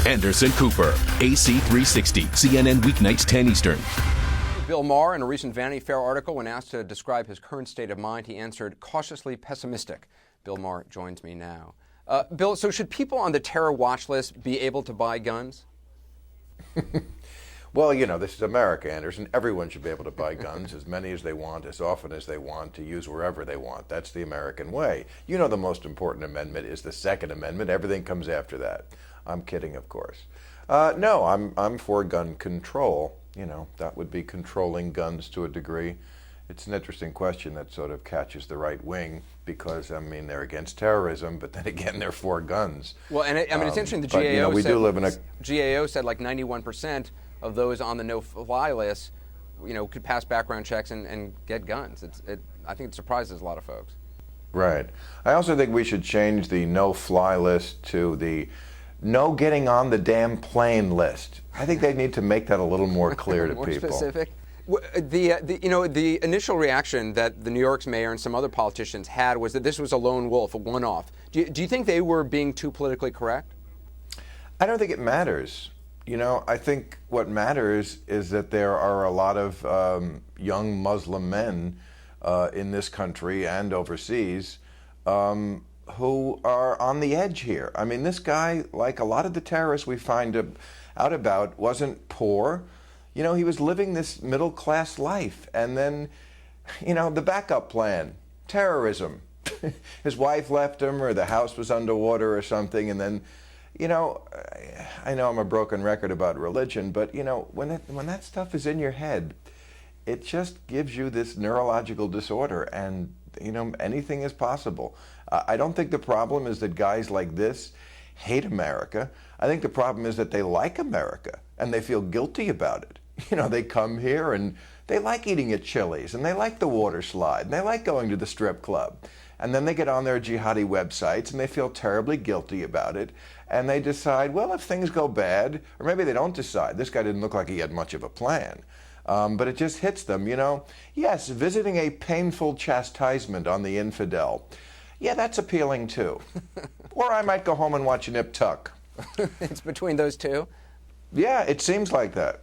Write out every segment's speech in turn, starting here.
Anderson Cooper, AC 360, CNN weeknights 10 Eastern. Bill Maher, in a recent Vanity Fair article, when asked to describe his current state of mind, he answered, cautiously pessimistic. Bill Maher joins me now. Bill, so should people on the terror watch list be able to buy guns? Well, you know, this is America, Anderson. Everyone should be able to buy guns, as many as they want, as often as they want, to use wherever they want. That's the American way. You know, the most important amendment is the Second Amendment. Everything comes after that. I'm kidding, of course. No, I'm for gun control. You know, that would be controlling guns to a degree. It's an interesting question that sort of catches the right wing because, I mean, they're against terrorism, but then again, they're for guns. Well, and it's interesting, the GAO, but, you know, we do live in a GAO said like 91% of those on the no-fly list, you know, could pass background checks and get guns. I think it surprises a lot of folks. Right. I also think we should change the no-fly list to the no getting on the damn plane list. I think they need to make that a little more clear to more people. More specific. The initial reaction that the New York's mayor and some other politicians had was that this was a lone wolf, a one-off. Do you think they were being too politically correct? I don't think it matters. You know, I think what matters is that there are a lot of young Muslim men in this country and overseas who are on the edge here. I mean, this guy, like a lot of the terrorists we find out about, wasn't poor. You know, he was living this middle-class life. And then, you know, the backup plan, terrorism. His wife left him, or the house was underwater or something, and then, you know, I know I'm a broken record about religion, but, you know, when that stuff is in your head, it just gives you this neurological disorder, and, you know, anything is possible. I don't think the problem is that guys like this hate America. I think the problem is that they like America, and they feel guilty about it. You know, they come here, and they like eating at Chili's, and they like the water slide, and they like going to the strip club. And then they get on their jihadi websites, and they feel terribly guilty about it. And they decide, well, if things go bad, or maybe they don't decide. This guy didn't look like he had much of a plan. But it just hits them, you know. Yes, visiting a painful chastisement on the infidel. Yeah, that's appealing too. Or I might go home and watch Nip Tuck. It's between those two? Yeah, it seems like that.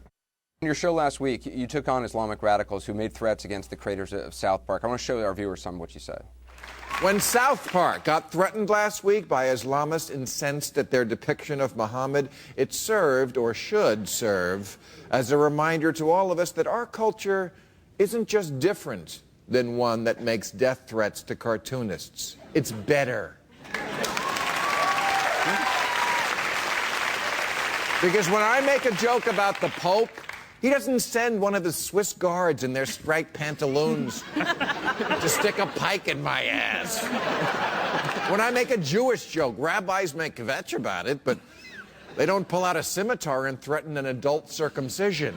In your show last week, you took on Islamic radicals who made threats against the creators of South Park. I want to show our viewers some of what you said. When South Park got threatened last week by Islamists incensed at their depiction of Muhammad, it served, or should serve, as a reminder to all of us that our culture isn't just different than one that makes death threats to cartoonists. It's better. Because when I make a joke about the Pope, he doesn't send one of the Swiss guards in their striped pantaloons to stick a pike in my ass. When I make a Jewish joke, rabbis make kvetch about it, but they don't pull out a scimitar and threaten an adult circumcision.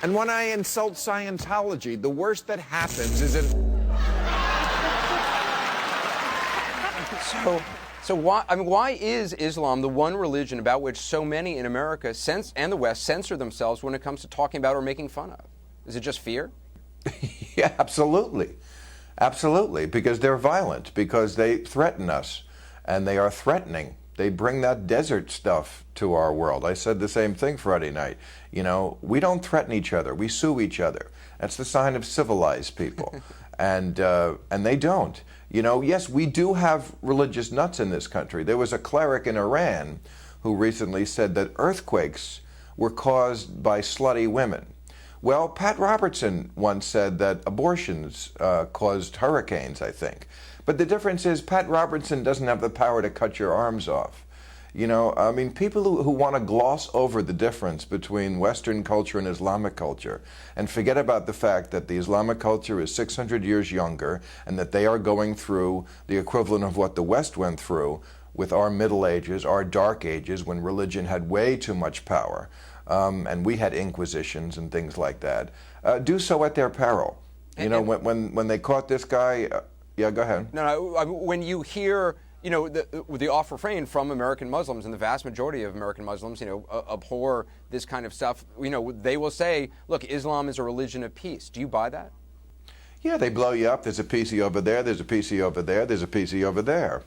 And when I insult Scientology, the worst that happens is So why is Islam the one religion about which so many in America and the West censor themselves when it comes to talking about or making fun of? Is it just fear? Yeah, absolutely. Absolutely, because they're violent, because they threaten us, and they are threatening. They bring that desert stuff to our world. I said the same thing Friday night. You know, we don't threaten each other. We sue each other. That's the sign of civilized people. And they don't. You know, yes, we do have religious nuts in this country. There was a cleric in Iran who recently said that earthquakes were caused by slutty women. Well, Pat Robertson once said that abortions caused hurricanes, I think. But the difference is Pat Robertson doesn't have the power to cut your arms off. You know, I mean, people who want to gloss over the difference between Western culture and Islamic culture and forget about the fact that the Islamic culture is 600 years younger and that they are going through the equivalent of what the West went through with our Middle Ages, our Dark Ages, when religion had way too much power, and we had inquisitions and things like that, do so at their peril. You know, when they caught this guy, yeah, go ahead. No, when you hear, you know, the off refrain from American Muslims, and the vast majority of American Muslims, you know, abhor this kind of stuff, you know, they will say, look, Islam is a religion of peace. Do you buy that? Yeah, they blow you up. There's a PC over there, there's a PC over there, there's a PC over there.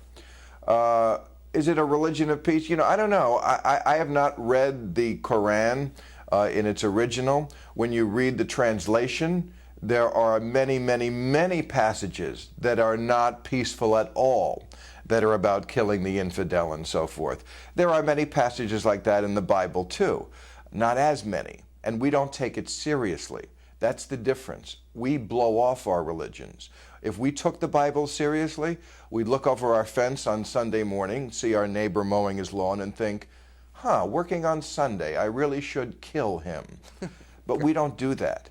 Is it a religion of peace? I don't know. I have not read the Quran in its original. When you read the translation, there are many, many, many passages that are not peaceful at all, that are about killing the infidel and so forth. There are many passages like that in the Bible too. Not as many. And we don't take it seriously. That's the difference. We blow off our religions. If we took the Bible seriously, we'd look over our fence on Sunday morning, see our neighbor mowing his lawn, and think, working on Sunday, I really should kill him. But we don't do that.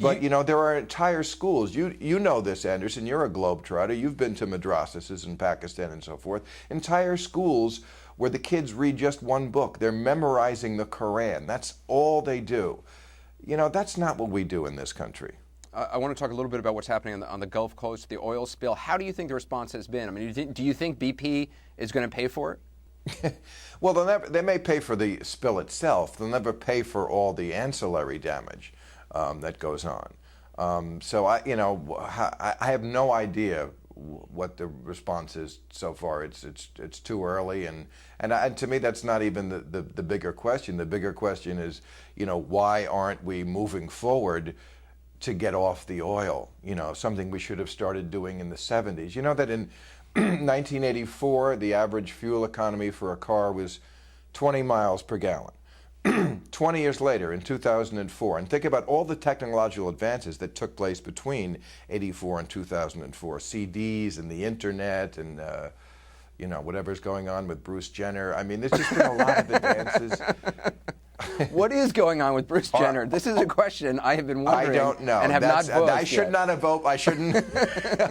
But, there are entire schools. You know this, Anderson. You're a globetrotter. You've been to madrasas in Pakistan and so forth. Entire schools where the kids read just one book. They're memorizing the Quran. That's all they do. That's not what we do in this country. I want to talk a little bit about what's happening on the Gulf Coast, the oil spill. How do you think the response has been? I mean, do you think BP is going to pay for it? Well, they may pay for the spill itself. They'll never pay for all the ancillary damage that goes on. So I have no idea what the response is so far. It's too early, and to me that's not even the bigger question. The bigger question is, why aren't we moving forward to get off the oil? Something we should have started doing in the 70s. You know that in 1984 the average fuel economy for a car was 20 miles per gallon. 20 years later, in 2004, and think about all the technological advances that took place between 84 and 2004, CDs and the internet and, whatever's going on with Bruce Jenner. I mean, there's just been a lot of advances. What is going on with Bruce Jenner? This is a question I have been wondering. I don't know. And have not voted I should not have I shouldn't.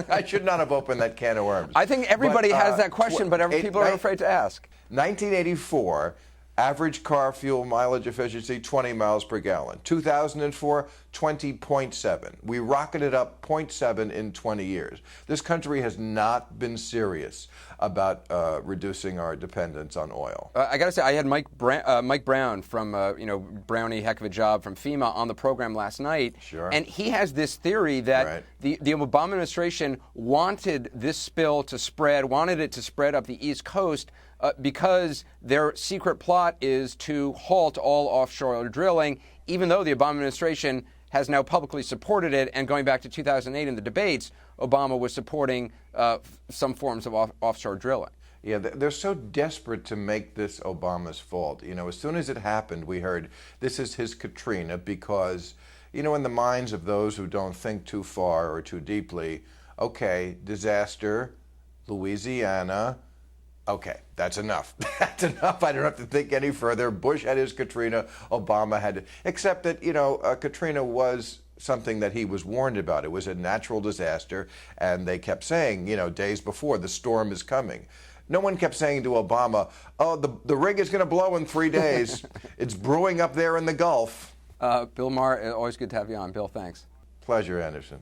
I should not have opened that can of worms. I think everybody has that question, but people are afraid to ask. 1984. Average car fuel mileage efficiency, 20 miles per gallon. 2004, 20.7. We rocketed up 0.7 in 20 years. This country has not been serious about reducing our dependence on oil. I got to say, I had Mike Brown from, Brownie, heck of a job, from FEMA on the program last night. Sure. And he has this theory that the Obama administration wanted this spill to spread, wanted it to spread up the East Coast, because their secret plot is to halt all offshore oil drilling, even though the Obama administration has now publicly supported it. And going back to 2008 in the debates, Obama was supporting some forms of offshore drilling. Yeah, they're so desperate to make this Obama's fault. As soon as it happened, we heard this is his Katrina because, in the minds of those who don't think too far or too deeply, okay, disaster, Louisiana. Okay, that's enough. That's enough. I don't have to think any further. Bush had his Katrina. Obama had it. Except that, Katrina was something that he was warned about. It was a natural disaster, and they kept saying, days before, the storm is coming. No one kept saying to Obama, oh, the rig is going to blow in 3 days. It's brewing up there in the Gulf. Bill Maher, always good to have you on. Bill, thanks. Pleasure, Anderson.